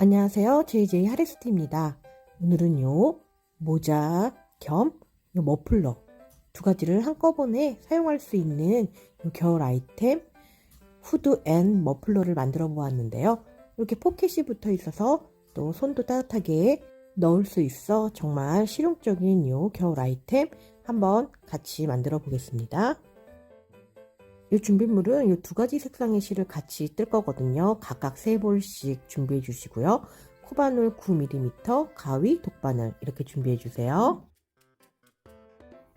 안녕하세요. JJ 하리스트입니다. 오늘은 모자 겸 머플러 두 가지를 한꺼번에 사용할 수 있는 겨울 아이템 후드 앤 머플러를 만들어 보았는데요. 이렇게 포켓이 붙어 있어서 또 손도 따뜻하게 넣을 수 있어 정말 실용적인 겨울 아이템 한번 같이 만들어 보겠습니다. 이 준비물은 이 두 가지 색상의 실을 같이 뜰 거거든요. 각각 3볼씩 준비해 주시고요. 코바늘 9mm, 가위, 독바늘 이렇게 준비해 주세요.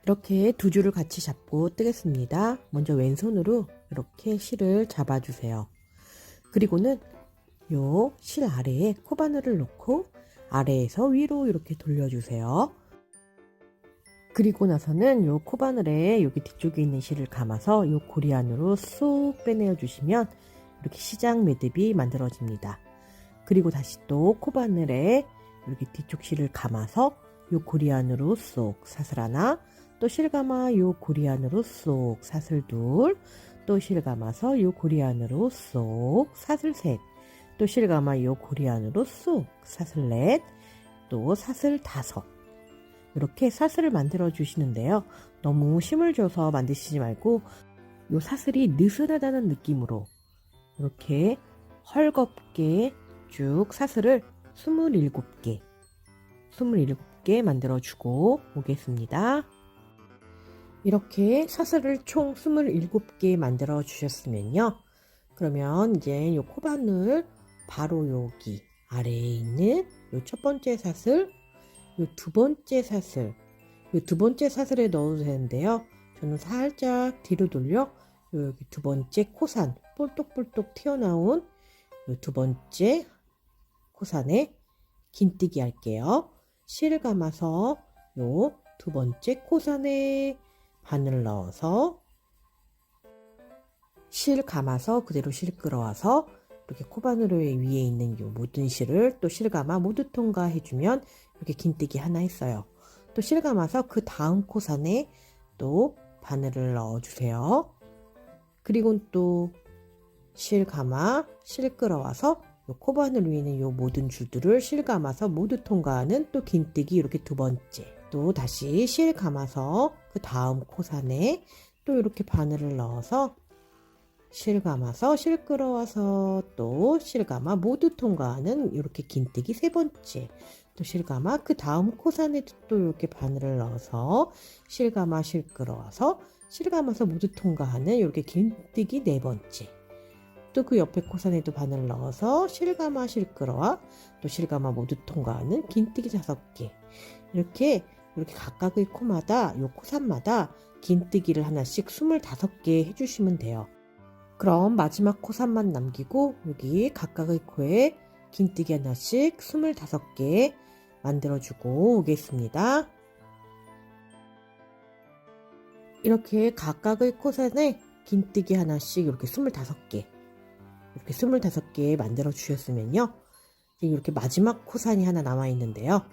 이렇게 두 줄을 같이 잡고 뜨겠습니다. 먼저 왼손으로 이렇게 실을 잡아 주세요. 그리고는 요 실 아래에 코바늘을 놓고 아래에서 위로 이렇게 돌려주세요. 그리고 나서는 요 코바늘에 여기 뒤쪽에 있는 실을 감아서 요 고리 안으로 쏙 빼내어 주시면 이렇게 시장 매듭이 만들어집니다. 그리고 다시 또 코바늘에 이렇게 뒤쪽 실을 감아서 요 고리 안으로 쏙 사슬 하나, 또 실 감아 요 고리 안으로 쏙 사슬 둘, 또 실 감아서 요 고리 안으로 쏙 사슬 셋, 또 실 감아 요 고리 안으로 쏙 사슬 넷, 또 사슬 다섯. 이렇게 사슬을 만들어 주시는데요. 너무 힘을 줘서 만드시지 말고 요 사슬이 느슨하다는 느낌으로 이렇게 헐겁게 쭉 사슬을 27개 만들어 주고 오겠습니다. 이렇게 사슬을 총 27개 만들어 주셨으면요. 그러면 이제 요 코바늘 바로 여기 아래에 있는 요 첫 번째 사슬, 요 두 번째 사슬, 요 두 번째 사슬에 넣어도 되는데요. 저는 살짝 뒤로 돌려 여기 두 번째 코산 볼떡볼떡 튀어나온 요 두 번째 코산에 긴뜨기 할게요. 실을 감아서 요 두 번째 코산에 바늘 넣어서 실 감아서 그대로 실 끌어와서 이렇게 코바늘 위에 있는 요 모든 실을 또 실 감아 모두 통과해주면 이렇게 긴뜨기 하나 했어요. 또 실 감아서 그 다음 코산에 또 바늘을 넣어주세요. 그리고 또 실 감아 실 끌어와서 요 코바늘 위에 있는 요 모든 줄들을 실 감아서 모두 통과하는 또 긴뜨기 이렇게 두 번째. 또 다시 실 감아서 그 다음 코산에 또 이렇게 바늘을 넣어서 실 감아서 실 끌어와서 또 실 감아 모두 통과하는 이렇게 긴뜨기 세 번째. 또 실 감아 그 다음 코산에도 또 이렇게 바늘을 넣어서 실 감아 실 끌어와서 실 감아서 모두 통과하는 이렇게 긴뜨기 네 번째. 또 그 옆에 코산에도 바늘을 넣어서 실 감아 실 끌어와 또 실 감아 모두 통과하는 긴뜨기 5개. 이렇게 각각의 코마다 요 코산마다 긴뜨기를 하나씩 25개 해주시면 돼요. 그럼 마지막 코산만 남기고 여기 각각의 코에 긴뜨기 하나씩 25개 만들어주고 오겠습니다. 이렇게 각각의 코산에 긴뜨기 하나씩 이렇게 25개 만들어 주셨으면요. 이렇게 마지막 코산이 하나 남아 있는데요.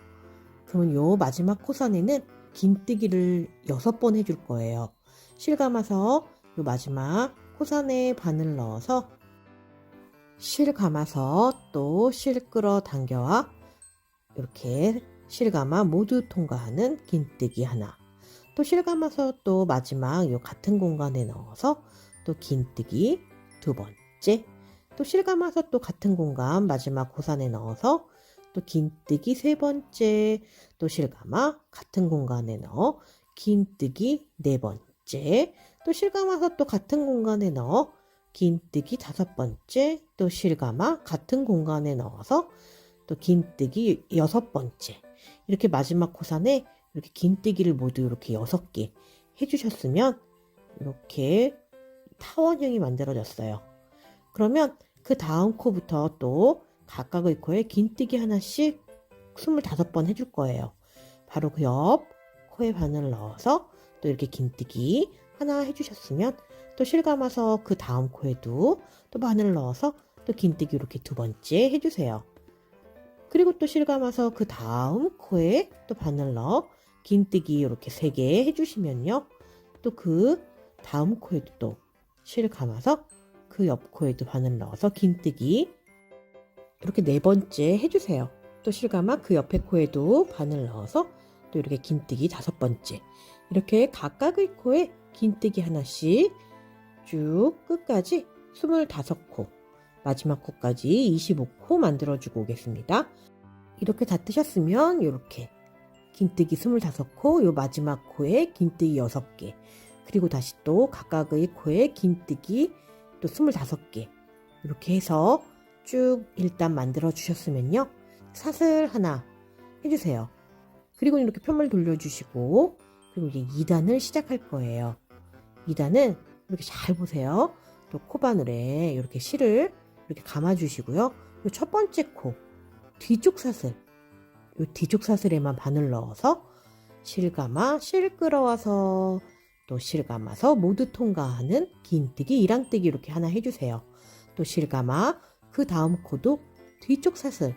그러면 요 마지막 코산에는 긴뜨기를 6번 해줄 거예요. 실 감아서 요 마지막 코산에 바늘 넣어서 실 감아서 또 실 끌어 당겨와 이렇게 실 감아 모두 통과하는 긴뜨기 하나. 또 실 감아서 또 마지막 요 같은 공간에 넣어서 또 긴뜨기 두 번째. 또 실 감아서 또 같은 공간 마지막 코산에 넣어서 또 긴뜨기 세 번째. 또 실 감아 같은 공간에 넣어 긴뜨기 네 번째. 또 실 감아서 또 같은 공간에 넣어 긴뜨기 5번째. 또 실 감아 같은 공간에 넣어서 또 긴뜨기 6번째. 이렇게 마지막 코산에 이렇게 긴뜨기를 모두 이렇게 6개 해주셨으면 이렇게 타원형이 만들어졌어요. 그러면 그 다음 코부터 또 각각의 코에 긴뜨기 하나씩 25번 해줄 거예요. 바로 그 옆 코에 바늘을 넣어서 또 이렇게 긴뜨기 하나 해주셨으면 또 실 감아서 그 다음 코에도 또 바늘을 넣어서 또 긴뜨기 이렇게 두 번째 해주세요. 그리고 또 실 감아서 그 다음 코에 또 바늘 넣어 긴뜨기 이렇게 3개 해주시면요. 또 그 다음 코에도 또 실 감아서 그 옆 코에도 바늘 넣어서 긴뜨기 이렇게 네 번째 해주세요. 또 실감아 그 옆에 코에도 바늘 넣어서 또 이렇게 긴뜨기 다섯 번째. 이렇게 각각의 코에 긴뜨기 하나씩 쭉 끝까지 25코, 마지막 코까지 25코 만들어주고 오겠습니다. 이렇게 다 뜨셨으면 이렇게 긴뜨기 25코, 요 마지막 코에 긴뜨기 6개, 그리고 다시 또 각각의 코에 긴뜨기 또 25개, 이렇게 해서 쭉 일단 만들어 주셨으면요, 사슬 하나 해주세요. 그리고 이렇게 편물 돌려주시고, 그리고 이제 2단을 시작할 거예요. 2단은 이렇게 잘 보세요. 또 코바늘에 이렇게 실을 이렇게 감아주시고요. 첫 번째 코 뒤쪽 사슬, 이 뒤쪽 사슬에만 바늘 넣어서 실 감아 실 끌어와서 또 실 감아서 모두 통과하는 긴뜨기, 이랑뜨기 이렇게 하나 해주세요. 또 실 감아 그 다음 코도 뒤쪽 사슬,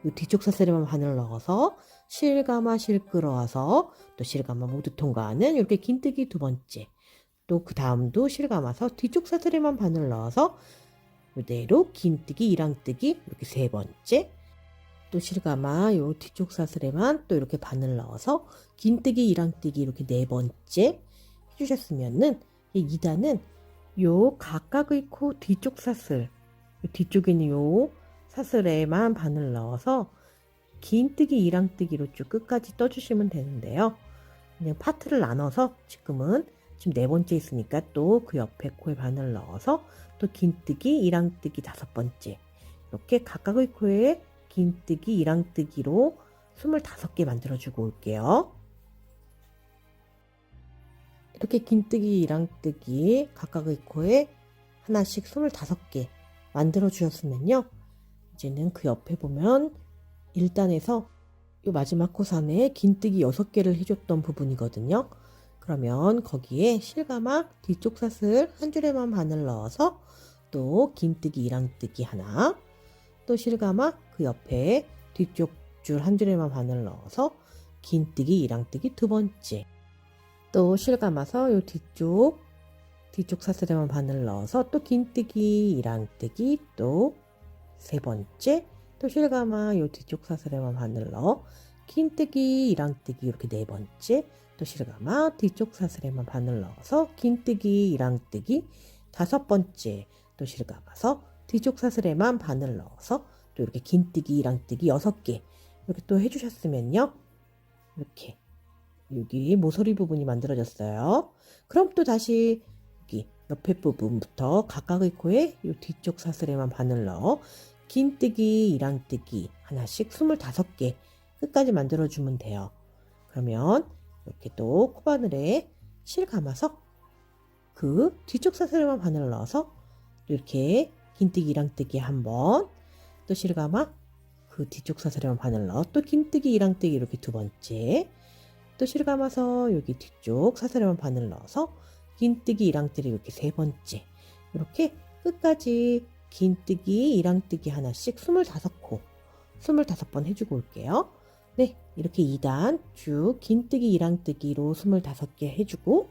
이 뒤쪽 사슬에만 바늘 넣어서 실 감아 실 끌어와서 또 실 감아 모두 통과하는 이렇게 긴뜨기 두 번째. 또 그 다음도 실 감아서 뒤쪽 사슬에만 바늘 넣어서 이대로 긴뜨기, 이랑뜨기 이렇게 세 번째. 또 실 감아 요 뒤쪽 사슬에만 또 이렇게 바늘 넣어서 긴뜨기, 이랑뜨기 이렇게 네 번째 해주셨으면은 2단은 요 각각의 코 뒤쪽 사슬, 요 뒤쪽에 있는 요 사슬에만 바늘 넣어서 긴뜨기, 이랑뜨기로 쭉 끝까지 떠주시면 되는데요. 그냥 파트를 나눠서 지금 네 번째 있으니까 또 그 옆에 코에 바늘 넣어서 또 긴뜨기, 이랑뜨기 다섯 번째, 이렇게 각각의 코에 긴뜨기, 이랑뜨기로 25개 만들어주고 올게요. 이렇게 긴뜨기, 이랑뜨기 각각의 코에 하나씩 25개 만들어 주셨으면요, 이제는 그 옆에 보면 1단에서 이 마지막 코선에 긴뜨기 6개를 해줬던 부분이거든요. 그러면 거기에 실감아 뒤쪽 사슬 한 줄에만 바늘 넣어서 또 긴뜨기, 이랑뜨기 하나, 또 실감아 그 옆에 뒤쪽 줄 한 줄에만 바늘 넣어서 긴뜨기, 이랑뜨기 두 번째, 또 실감아서 요 뒤쪽 사슬에만 바늘 넣어서 또 긴뜨기, 이랑뜨기 또 세 번째, 또 실감아 요 뒤쪽 사슬에만 바늘 넣어 긴뜨기, 이랑뜨기 이렇게 네 번째, 또 실감아 뒤쪽 사슬에만 바늘 넣어서 긴뜨기, 이랑뜨기 다섯 번째, 또 실감아서 뒤쪽 사슬에만 바늘 넣어서 또 이렇게 긴뜨기, 이랑뜨기 6개 이렇게 또 해주셨으면요, 이렇게 여기 모서리 부분이 만들어졌어요. 그럼 또 다시 여기 옆에 부분부터 각각의 코에 이 뒤쪽 사슬에만 바늘 넣어 긴뜨기, 이랑뜨기 하나씩 25개 끝까지 만들어주면 돼요. 그러면 이렇게 또 코바늘에 실 감아서 그 뒤쪽 사슬에만 바늘 넣어서 이렇게 긴뜨기, 이랑뜨기 한 번, 또 실 감아 그 뒤쪽 사슬에만 바늘 넣어 또 긴뜨기, 이랑뜨기 이렇게 두 번째, 또 실 감아서 여기 뒤쪽 사슬에만 바늘 넣어서 긴뜨기, 이랑뜨기 이렇게 세 번째, 이렇게 끝까지 긴뜨기, 이랑뜨기 하나씩 25코 25번 해주고 올게요. 네, 이렇게 2단 쭉 긴뜨기, 이랑뜨기로 25개 해주고,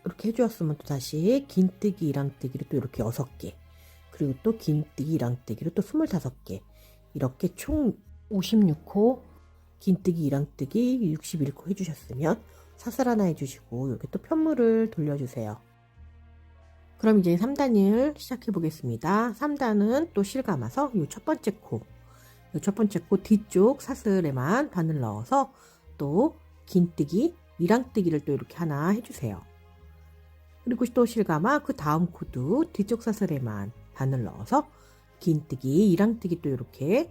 이렇게 해주었으면 또 다시 긴뜨기, 이랑뜨기로 또 이렇게 6개, 그리고 또 긴뜨기, 이랑뜨기로 또 25개, 이렇게 총 56코 긴뜨기, 이랑뜨기 61코 해주셨으면 사슬 하나 해주시고 여기 또 편물을 돌려주세요. 그럼 이제 3단을 시작해 보겠습니다. 3단은 또 실 감아서 이 첫 번째 코, 뒤쪽 사슬에만 바늘 넣어서 또 긴뜨기, 이랑뜨기를 또 이렇게 하나 해주세요. 그리고 또 실 감아 그 다음 코도 뒤쪽 사슬에만 바늘 넣어서 긴뜨기, 이랑뜨기 또 이렇게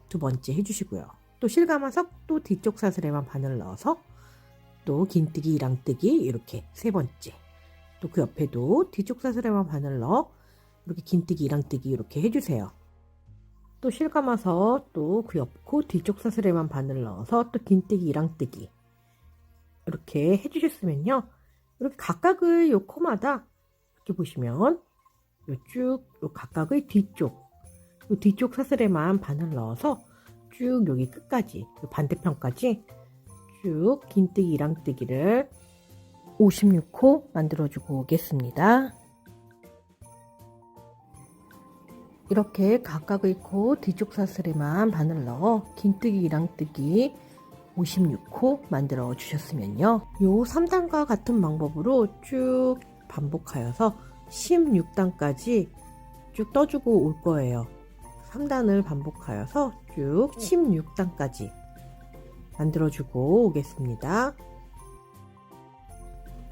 두 번째 해주시고요. 또 실 감아서 또 뒤쪽 사슬에만 바늘 넣어서 또 긴뜨기, 이랑뜨기 이렇게 세 번째, 또 그 옆에도 뒤쪽 사슬에만 바늘 넣어 이렇게 긴뜨기, 이랑뜨기 이렇게 해주세요. 또 실 감아서 또 그 옆 코 뒤쪽 사슬에만 바늘 넣어서 또 긴뜨기, 이랑뜨기 이렇게 해주셨으면요, 이렇게 각각의 요 코마다 이렇게 보시면 쭉 각각의 뒤쪽 사슬에만 바늘 넣어서 쭉 여기 끝까지 반대편까지 쭉 긴뜨기, 이랑뜨기를 56코 만들어주고 오겠습니다. 이렇게 각각의 코 뒤쪽 사슬에만 바늘 넣어 긴뜨기 이랑뜨기 56코 만들어 주셨으면요. 요 3단과 같은 방법으로 쭉 반복하여서 16단까지 쭉 떠주고 올 거예요. 3단을 반복하여서 쭉 16단까지 만들어주고 오겠습니다.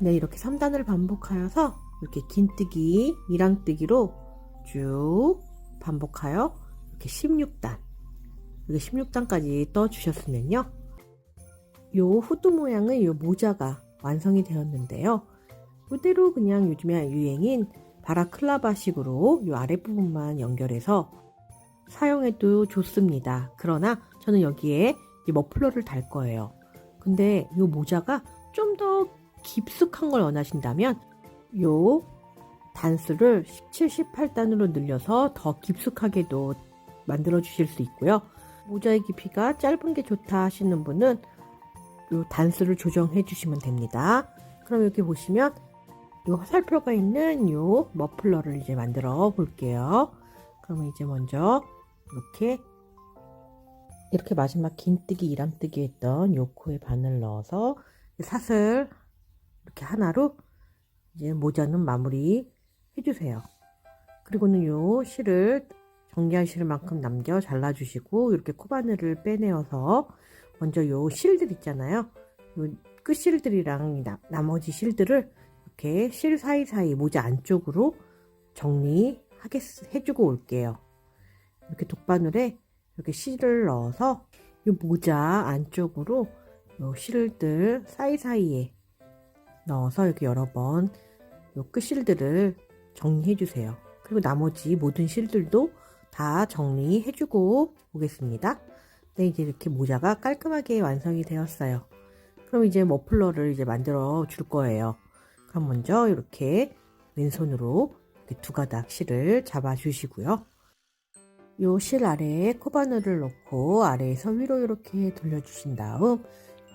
네, 이렇게 3단을 반복하여서 이렇게 긴뜨기, 이랑뜨기로 쭉 반복하여 이렇게 16단, 이렇게 16단까지 떠주셨으면요. 요 후드 모양의 요 모자가 완성이 되었는데요. 그대로 그냥 요즘에 유행인 바라클라바식으로 요 아랫부분만 연결해서 사용해도 좋습니다. 그러나 저는 여기에 머플러를 달 거예요. 근데 요 모자가 좀 더 깊숙한 걸 원하신다면 요 단수를 17, 18단으로 늘려서 더 깊숙하게도 만들어 주실 수 있고요. 모자의 깊이가 짧은 게 좋다 하시는 분은 요 단수를 조정해 주시면 됩니다. 그럼 이렇게 보시면 요 화살표가 있는 요 머플러를 이제 만들어 볼게요. 그러면 이제 먼저 이렇게 마지막 긴뜨기 이랑뜨기 했던 요 코에 바늘 넣어서 사슬 이렇게 하나로 이제 모자는 마무리 해주세요. 그리고는 요 실을 정리하실 만큼 남겨 잘라주시고 이렇게 코바늘을 빼내어서 먼저 요 실들 있잖아요. 요 끝실들이랑 나머지 실들을 이렇게 실 사이사이 모자 안쪽으로 해주고 올게요. 이렇게 독바늘에 이렇게 실을 넣어서 이 모자 안쪽으로 요 실들 사이사이에 넣어서 이렇게 여러 번 요 끝실들을 정리해 주세요. 그리고 나머지 모든 실들도 다 정리해 주고 오겠습니다. 네, 이제 이렇게 모자가 깔끔하게 완성이 되었어요. 그럼 이제 머플러를 이제 만들어 줄 거예요. 그럼 먼저 이렇게 왼손으로 이렇게 두 가닥 실을 잡아 주시고요. 요 실 아래에 코바늘을 넣고 아래에서 위로 이렇게 돌려주신 다음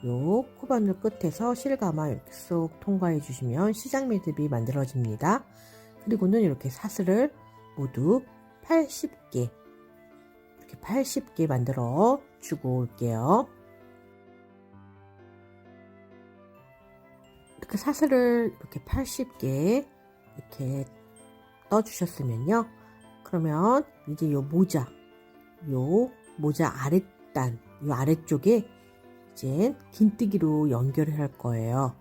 요 코바늘 끝에서 실감아 이렇게 쏙 통과해 주시면 시작 매듭이 만들어집니다. 그리고는 이렇게 사슬을 모두 80개 이렇게 80개 만들어 주고 올게요. 이렇게 사슬을 이렇게 80개 이렇게 떠 주셨으면요. 그러면 이제 요 모자 아랫단, 요 아래쪽에 이제 긴뜨기로 연결을 할 거예요.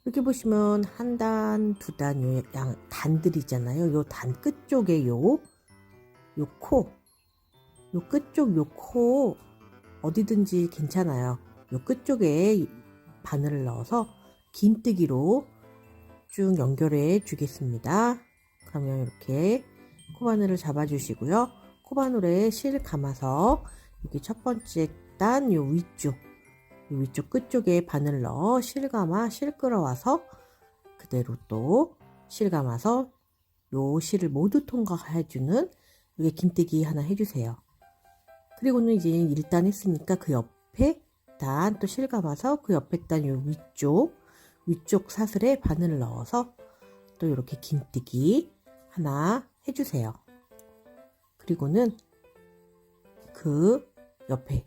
이렇게 보시면 한 단, 두 단, 요 단들 있잖아요. 요 단 끝쪽에 요 끝쪽 요 코 어디든지 괜찮아요. 요 끝쪽에 바늘을 넣어서 긴뜨기로 쭉 연결해 주겠습니다. 그러면 이렇게 코바늘을 잡아 주시고요. 코바늘에 실 감아서 여기 첫 번째 단 요 위쪽 끝쪽에 바늘 넣어 실 감아 실 끌어와서 그대로 또 실 감아서 요 실을 모두 통과해주는 이게 긴뜨기 하나 해주세요. 그리고는 이제 1단 했으니까 그 옆에 단 또 실 감아서 그 옆에 단 요 위쪽 사슬에 바늘을 넣어서 또 이렇게 긴뜨기 하나 해주세요. 그리고는 그 옆에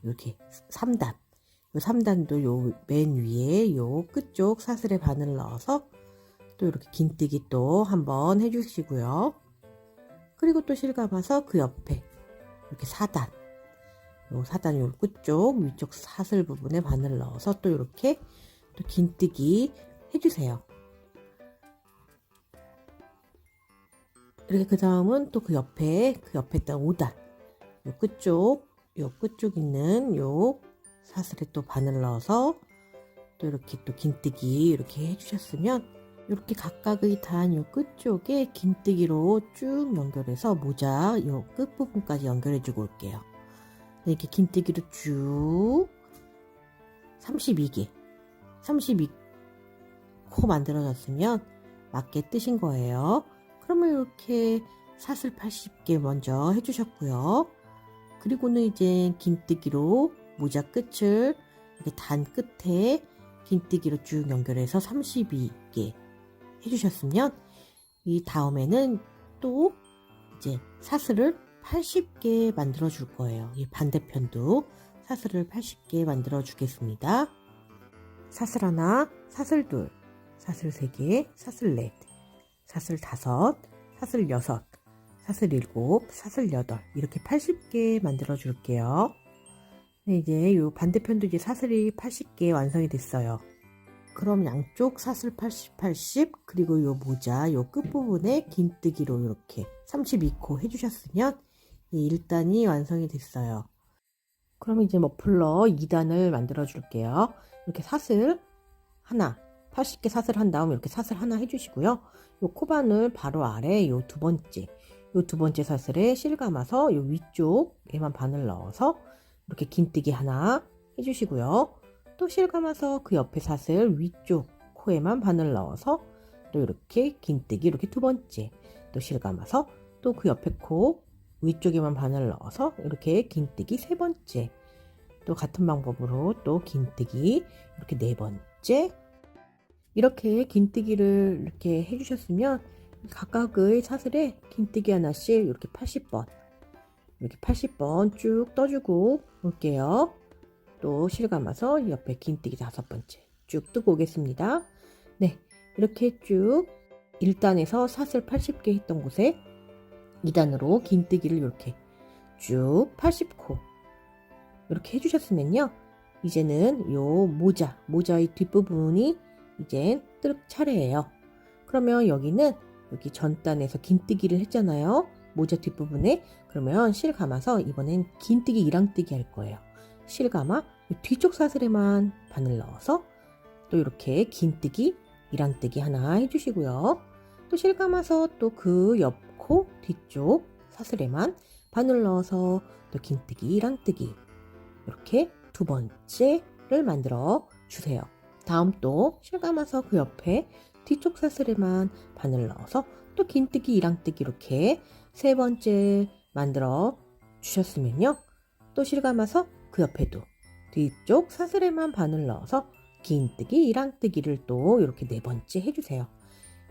이렇게 3단 요 3단도 요 맨 위에 요 끝쪽 사슬에 바늘을 넣어서 또 이렇게 긴뜨기 또 한번 해주시고요. 그리고 또 실 감아서 그 옆에 이렇게 4단 요 4단 요 끝쪽 위쪽 사슬 부분에 바늘을 넣어서 또 이렇게 또 긴뜨기 해주세요. 이렇게 그 다음은 또 그 옆에 딱 5단 요 끝쪽 있는 요 사슬에 또 바늘 넣어서 또 이렇게 또 긴뜨기 이렇게 해주셨으면 이렇게 각각의 단 요 끝쪽에 긴뜨기로 쭉 연결해서 모자 요 끝부분까지 연결해주고 올게요. 이렇게 긴뜨기로 쭉 32코 만들어졌으면 맞게 뜨신 거예요. 그러면 이렇게 사슬 80개 먼저 해주셨고요. 그리고는 이제 긴뜨기로 모자 끝을 이렇게 단 끝에 긴뜨기로 쭉 연결해서 32개 해주셨으면 이 다음에는 또 이제 사슬을 80개 만들어 줄 거예요. 이 반대편도 사슬을 80개 만들어 주겠습니다. 사슬 하나, 사슬 둘, 사슬 3개, 사슬 넷, 사슬 5, 사슬 6, 사슬 7, 사슬 8 이렇게 80개 만들어 줄게요. 네, 이제 요 반대편도 이제 사슬이 80개 완성이 됐어요. 그럼 양쪽 사슬 80, 80 그리고 요 모자 요 끝부분에 긴뜨기로 이렇게 32코 해주셨으면 이 1단이 완성이 됐어요. 그럼 이제 머플러 2단을 만들어 줄게요. 이렇게 사슬 하나 80개 사슬 한 다음 이렇게 사슬 하나 해주시고요. 요 코바늘 바로 아래 요 두 번째 사슬에 실 감아서 요 위쪽에만 바늘 넣어서 이렇게 긴뜨기 하나 해주시고요. 또 실 감아서 그 옆에 사슬 위쪽 코에만 바늘 넣어서 또 이렇게 긴뜨기 이렇게 두 번째 또 실 감아서 또 그 옆에 코 위쪽에만 바늘 넣어서 이렇게 긴뜨기 세 번째 또 같은 방법으로 또 긴뜨기 이렇게 네 번째 이렇게 긴뜨기를 이렇게 해주셨으면 각각의 사슬에 긴뜨기 하나씩 이렇게 80번 쭉 떠주고 올게요. 또 실 감아서 옆에 긴뜨기 5번째 쭉 뜨고 오겠습니다. 네, 이렇게 쭉 1단에서 사슬 80개 했던 곳에 2단으로 긴뜨기를 이렇게 쭉 80코 이렇게 해주셨으면요. 이제는 요 모자의 뒷부분이 이제 뜰 차례예요. 그러면 여기는 여기 전단에서 긴뜨기를 했잖아요. 모자 뒷부분에. 그러면 실 감아서 이번엔 긴뜨기 이랑뜨기 할 거예요. 실 감아 뒤쪽 사슬에만 바늘 넣어서 또 이렇게 긴뜨기 이랑뜨기 하나 해주시고요. 또 실 감아서 또 그 옆 코 뒤쪽 사슬에만 바늘 넣어서 또 긴뜨기 이랑뜨기 이렇게 두 번째를 만들어 주세요. 다음 또 실 감아서 그 옆에 뒤쪽 사슬에만 바늘 넣어서 또 긴뜨기 이랑뜨기 이렇게 세 번째 만들어 주셨으면요. 또 실 감아서 그 옆에도 뒤쪽 사슬에만 바늘 넣어서 긴뜨기 이랑뜨기를 또 이렇게 네 번째 해주세요.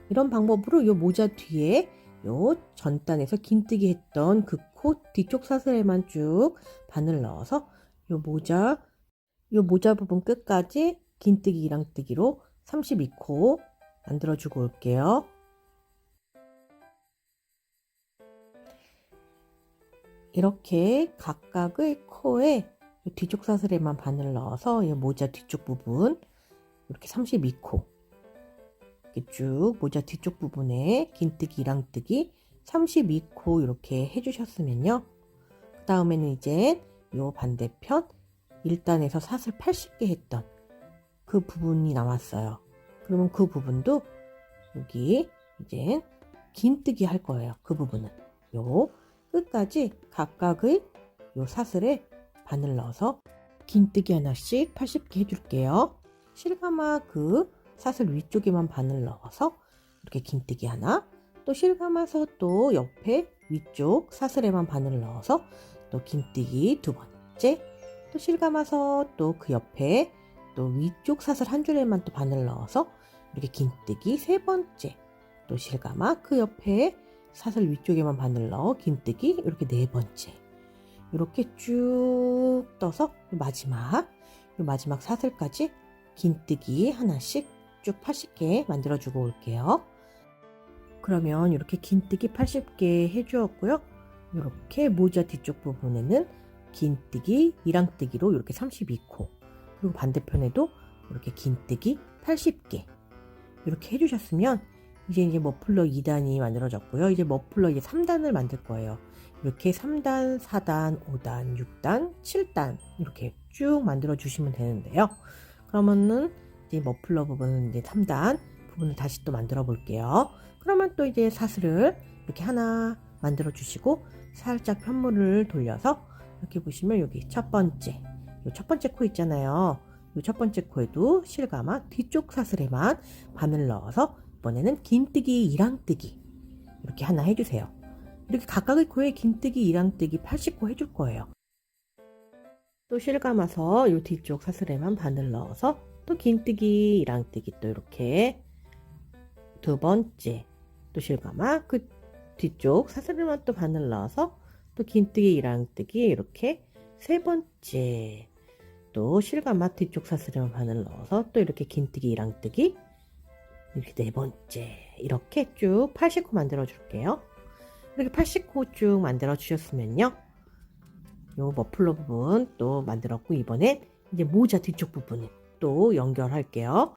이런 방법으로 이 모자 뒤에 요 전단에서 긴뜨기 했던 그 코 뒤쪽 사슬에만 쭉 바늘 넣어서 요 모자 부분 끝까지 긴뜨기 이랑뜨기로 32코 만들어 주고 올게요. 이렇게 각각의 코에 뒤쪽 사슬에만 바늘 넣어서 이 모자 뒤쪽 부분 이렇게 32코 이렇게 쭉 모자 뒤쪽 부분에 긴뜨기 이랑뜨기 32코 이렇게 해주셨으면요. 그 다음에는 이제 요 반대편 1단에서 사슬 80개 했던 그 부분이 남았어요. 그러면 그 부분도 여기 이제 긴뜨기 할 거예요. 그 부분은 요 끝까지 각각의 요 사슬에 바늘 넣어서 긴뜨기 하나씩 80개 해줄게요. 실감아 그 사슬 위쪽에만 바늘 넣어서 이렇게 긴뜨기 하나 또 실감아서 또 옆에 위쪽 사슬에만 바늘 넣어서 또 긴뜨기 두 번째 또 실감아서 또 그 옆에 또 위쪽 사슬 한 줄에만 또 바늘 넣어서 이렇게 긴뜨기 세 번째 또 실감아 그 옆에 사슬 위쪽에만 바늘 넣어 긴뜨기 이렇게 네 번째 이렇게 쭉 떠서 마지막 사슬까지 긴뜨기 하나씩 쭉 80개 만들어 주고 올게요. 그러면 이렇게 긴뜨기 80개 해주었고요. 이렇게 모자 뒤쪽 부분에는 긴뜨기 이랑뜨기로 이렇게 32코 그리고 반대편에도 이렇게 긴뜨기 80개 이렇게 해주셨으면 이제 머플러 2단이 만들어졌고요. 이제 머플러 이제 3단을 만들 거예요. 이렇게 3단, 4단, 5단, 6단, 7단 이렇게 쭉 만들어 주시면 되는데요. 그러면은 이제 머플러 부분은 이제 3단 부분을 다시 또 만들어 볼게요. 그러면 또 이제 사슬을 이렇게 하나 만들어 주시고 살짝 편물을 돌려서 이렇게 보시면 여기 첫 번째 코 있잖아요. 이 첫 번째 코에도 실감아 뒤쪽 사슬에만 바늘 넣어서 이번에는 긴뜨기 이랑뜨기 이렇게 하나 해주세요. 이렇게 각각의 코에 긴뜨기 이랑뜨기 80코 해줄 거예요. 또 실감아서 이 뒤쪽 사슬에만 바늘 넣어서 또 긴뜨기 이랑뜨기 또 이렇게 두 번째 또 실감아 그 뒤쪽 사슬에만 또 바늘 넣어서 또 긴뜨기 이랑뜨기 이렇게 세 번째, 또 실감아 뒤쪽 사슬에만 바늘 넣어서 또 이렇게 긴뜨기 이랑뜨기 이렇게 네 번째, 이렇게 쭉 80코 만들어 줄게요. 이렇게 80코 쭉 만들어 주셨으면요, 요 머플러 부분 또 만들었고, 이번엔 이제 모자 뒤쪽 부분을 또 연결할게요.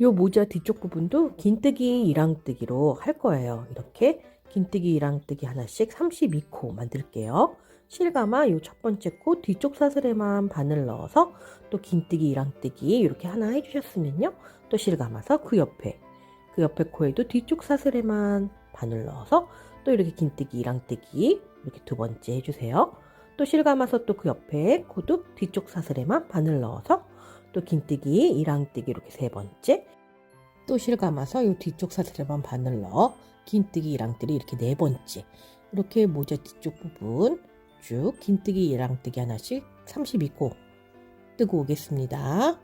요 모자 뒤쪽 부분도 긴뜨기 이랑뜨기로 할 거예요. 이렇게 긴뜨기 이랑뜨기 하나씩 32코 만들게요. 실감아 요 첫 번째 코 뒤쪽 사슬에만 바늘 넣어서 또 긴뜨기 이랑뜨기 이렇게 하나 해주셨으면요, 또 실감아서 그 옆에 코에도 뒤쪽 사슬에만 바늘 넣어서 또 이렇게 긴뜨기 이랑뜨기 이렇게 두 번째 해주세요. 또 실감아서 또 그 옆에 코도 뒤쪽 사슬에만 바늘 넣어서 또 긴뜨기 이랑뜨기 이렇게 세 번째, 또 실감아서 이 뒤쪽 사슬에만 바늘 넣어 긴뜨기 이랑뜨기 이렇게 네 번째, 이렇게 모자 뒤쪽 부분 쭉 긴뜨기 이랑뜨기 하나씩 32코 뜨고 오겠습니다.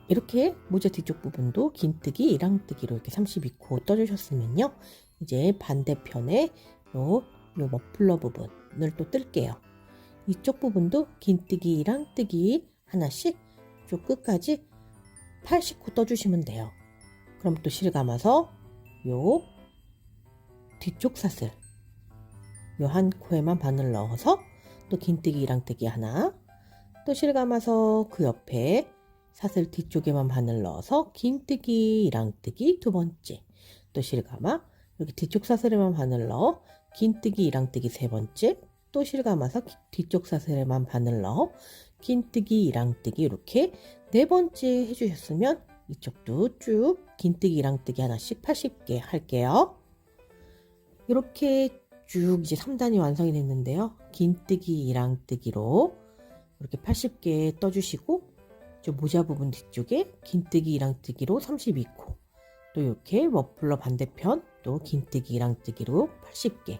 이렇게 모자 뒤쪽 부분도 긴뜨기 이랑뜨기로 이렇게 32코 떠주셨으면요, 이제 반대편에 요 머플러 부분을 또 뜰게요. 이쪽 부분도 긴뜨기 이랑뜨기 하나씩 쭉 끝까지 80코 떠주시면 돼요. 그럼 또 실감아서 요 뒤쪽 사슬 요 한 코에만 바늘 넣어서 또 긴뜨기 이랑뜨기 하나, 또 실감아서 그 옆에 사슬 뒤쪽에만 바늘 넣어서 긴뜨기 이랑뜨기 두 번째, 또 실감아 여기 뒤쪽 사슬에만 바늘 넣어 긴뜨기 이랑뜨기 세 번째, 또 실감아서 뒤쪽 사슬에만 바늘 넣어 긴뜨기 이랑뜨기 이렇게 네 번째 해주셨으면 이쪽도 쭉 긴뜨기 이랑뜨기 하나씩 80개 할게요. 이렇게 쭉 이제 3단이 완성이 됐는데요. 긴뜨기 이랑뜨기로 이렇게 80개 떠주시고, 저 모자 부분 뒤쪽에 긴뜨기 이랑뜨기로 32코, 또 이렇게 머플러 반대편 또 긴뜨기 이랑뜨기로 80개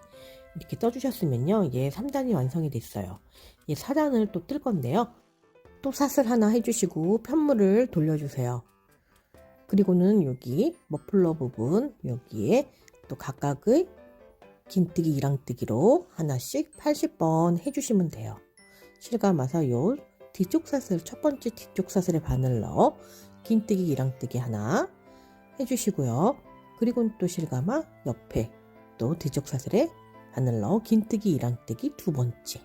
이렇게 떠주셨으면요, 이제 3단이 완성이 됐어요. 이제 4단을 또 뜰 건데요, 또 사슬 하나 해주시고 편물을 돌려주세요. 그리고는 여기 머플러 부분 여기에 또 각각의 긴뜨기 이랑뜨기로 하나씩 80번 해주시면 돼요. 실감아서 요 뒤쪽 사슬, 첫 번째 뒤쪽 사슬에 바늘 넣어 긴뜨기 이랑뜨기 하나 해주시고요. 그리고 또 실감아 옆에 또 뒤쪽 사슬에 바늘 넣어 긴뜨기 이랑뜨기 두 번째,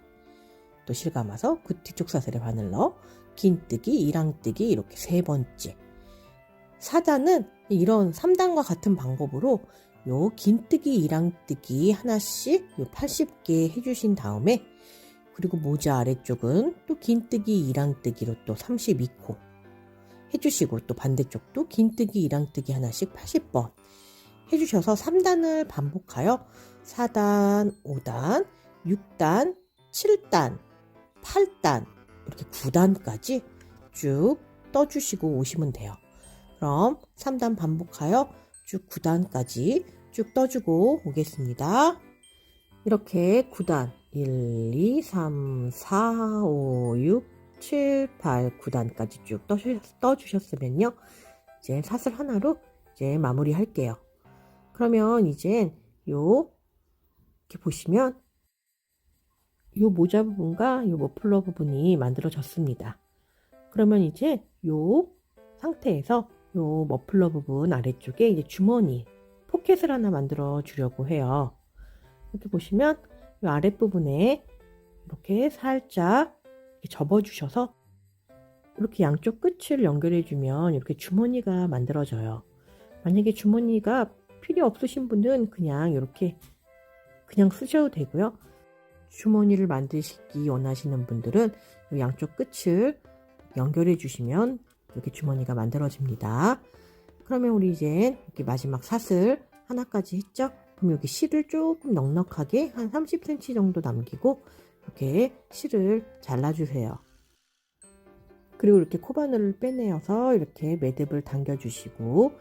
또 실감아서 그 뒤쪽 사슬에 바늘 넣어 긴뜨기 이랑뜨기 이렇게 세 번째. 4단은 이런 3단과 같은 방법으로 요 긴뜨기 이랑뜨기 하나씩 요 80개 해주신 다음에, 그리고 모자 아래쪽은 또 긴뜨기 이랑뜨기로 또 32코 해주시고, 또 반대쪽도 긴뜨기 이랑뜨기 하나씩 80번 해주셔서 3단을 반복하여 4단, 5단, 6단, 7단, 8단 이렇게 9단까지 쭉 떠주시고 오시면 돼요. 그럼 3단 반복하여 쭉 9단까지 쭉 떠주고 오겠습니다. 이렇게 9단 1, 2, 3, 4, 5, 6, 7, 8, 9단까지 쭉 떠주셨으면요, 이제 사슬 하나로 이제 마무리 할게요. 그러면 이제 이렇게 보시면 요 모자 부분과 요 머플러 부분이 만들어졌습니다. 그러면 이제 요 상태에서 요 머플러 부분 아래쪽에 이제 주머니, 포켓을 하나 만들어 주려고 해요. 이렇게 보시면 요 아랫부분에 이렇게 살짝 접어 주셔서 이렇게 양쪽 끝을 연결해 주면 이렇게 주머니가 만들어져요. 만약에 주머니가 필요 없으신 분은 그냥 이렇게 그냥 쓰셔도 되고요. 주머니를 만드시기 원하시는 분들은 양쪽 끝을 연결해 주시면 이렇게 주머니가 만들어집니다. 그러면 우리 이제 이렇게 마지막 사슬 하나까지 했죠? 그럼 여기 실을 조금 넉넉하게 한 30cm 정도 남기고 이렇게 실을 잘라주세요. 그리고 이렇게 코바늘을 빼내어서 이렇게 매듭을 당겨주시고,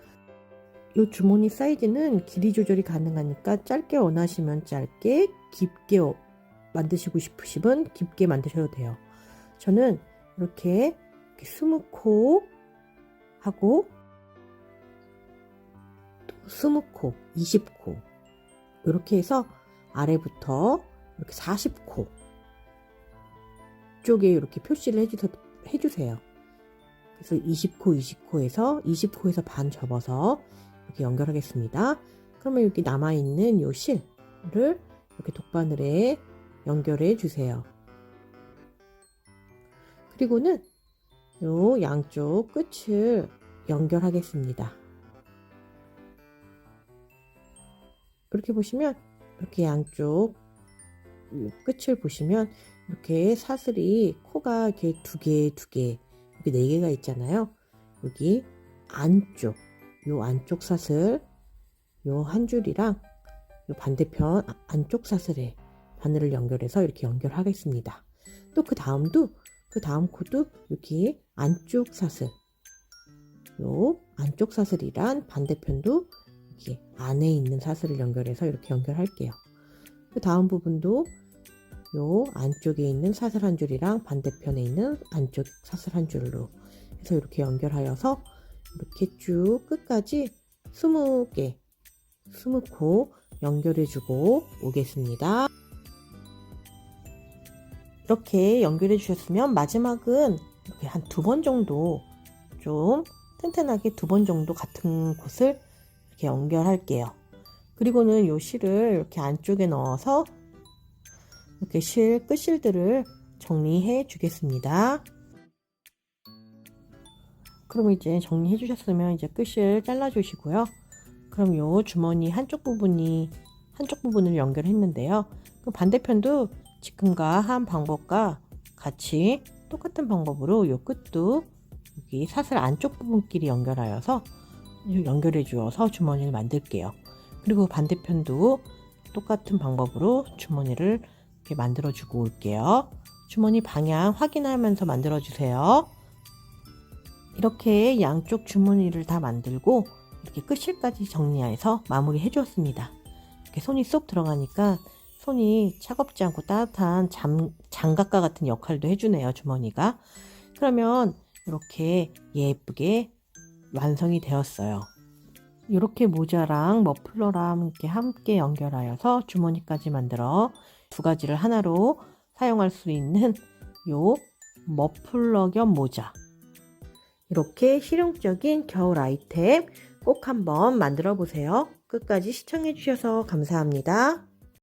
이 주머니 사이즈는 길이 조절이 가능하니까 짧게 원하시면 짧게, 깊게 만드시고 싶으시면 깊게 만드셔도 돼요. 저는 이렇게 20코 하고 20코, 20코 이렇게 해서 아래부터 이렇게 40코 쪽에 이렇게 표시를 해주세요. 그래서 20코, 20코에서 반 접어서 이렇게 연결하겠습니다. 그러면 여기 남아있는 요 실을 이렇게 독바늘에 연결해 주세요. 그리고는 요 양쪽 끝을 연결하겠습니다. 이렇게 보시면 이렇게 양쪽 끝을 보시면 이렇게 사슬이 코가 이렇게 두 개, 이렇게 4개가 있잖아요. 여기 요 안쪽 사슬 요 한 줄이랑 요 반대편 안쪽 사슬에 바늘을 연결해서 이렇게 연결하겠습니다. 또 그 다음 코도 이렇게 안쪽 사슬 요 안쪽 사슬이란 반대편도 이렇게 안에 있는 사슬을 연결해서 이렇게 연결할게요. 그 다음 부분도 요 안쪽에 있는 사슬 한 줄이랑 반대편에 있는 안쪽 사슬 한 줄로 해서 이렇게 연결하여서 이렇게 쭉 끝까지 20코 연결해주고 오겠습니다. 이렇게 연결해 주셨으면 마지막은 이렇게 한 2번 정도 좀 튼튼하게 2번 정도 같은 곳을 이렇게 연결할게요. 그리고는 요 실을 이렇게 안쪽에 넣어서 이렇게 끝실들을 정리해 주겠습니다. 그럼 이제 정리해 주셨으면 이제 끝을 잘라 주시고요. 그럼 요 주머니 한쪽 부분을 연결했는데요. 그 반대편도 지금과 한 방법과 같이 똑같은 방법으로 요 끝도 여기 사슬 안쪽 부분끼리 연결하여서 연결해 주어서 주머니를 만들게요. 그리고 반대편도 똑같은 방법으로 주머니를 이렇게 만들어 주고 올게요. 주머니 방향 확인하면서 만들어 주세요. 이렇게 양쪽 주머니를 다 만들고 이렇게 끝실까지 정리해서 마무리 해 주었습니다. 이렇게 손이 쏙 들어가니까 손이 차갑지 않고 따뜻한 장갑과 같은 역할도 해주네요, 주머니가. 그러면 이렇게 예쁘게 완성이 되었어요. 이렇게 모자랑 머플러랑 이렇게 함께 연결하여서 주머니까지 만들어 2가지를 하나로 사용할 수 있는 요 머플러 겸 모자. 이렇게 실용적인 겨울 아이템 꼭 한번 만들어 보세요. 끝까지 시청해 주셔서 감사합니다.